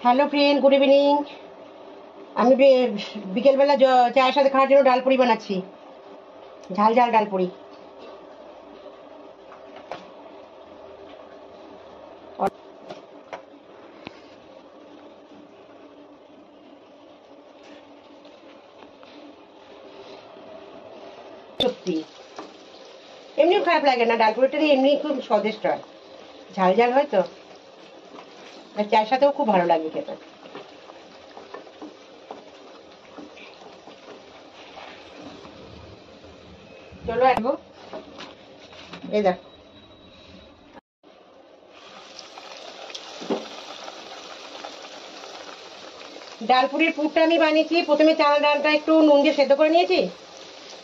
Hello friend, good evening. আমি বিকেলবেলা চায়ের সাথে খাওয়ার জন্য ডালপুরি বানাচ্ছি, ঝাল ঝাল ডালপুরি। সত্যি এমনিও খারাপ লাগে না, ডালপুরিটা এমনি খুব স্বাদিষ্ট হয়, ঝাল ঝাল হয় তো, আর চায়ের সাথেও খুব ভালো লাগে খেতে। চলো আসবো, এই দেখো ডালপুরির পুরটা আমি বানিয়েছি। প্রথমে চাল ডালটা একটু নুন দিয়ে সেদ্ধ করে নিয়েছি,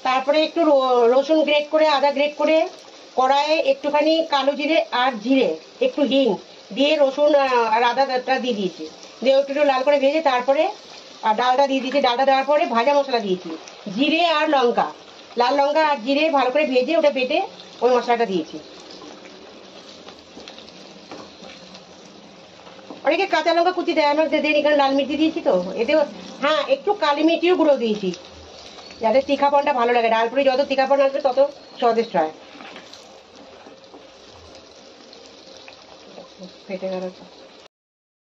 তারপরে একটু রসুন গ্রেট করে, আদা গ্রেট করে, কড়াইয়ে একটুখানি কালো জিরে আর জিরে, একটু হিং দিয়ে রসুন আর আদাটা দিয়ে দিয়েছি, দিয়ে একটু একটু লাল করে ভেজে তারপরে ডালটা দিয়ে দিয়েছি। ডালটা দেওয়ার পরে ভাজা মশলা দিয়েছি, জিরে আর লঙ্কা, লাল লঙ্কা আর জিরে ভালো করে ভেজে ওটা বেটে ওই মশলাটা দিয়েছি। অনেকে কাঁচা লঙ্কা কুচি দেয়, আমরা দেন এখানে লাল মির্চি দিয়েছি তো এতেও। হ্যাঁ, একটু কালি মির্চিও গুঁড়ো দিয়েছি, যাতে তীখাপনটা ভালো লাগে। ডালপুরি যত তীখাপন আসবে তত স্বাদিষ্ট হয়। ফেটে গেল।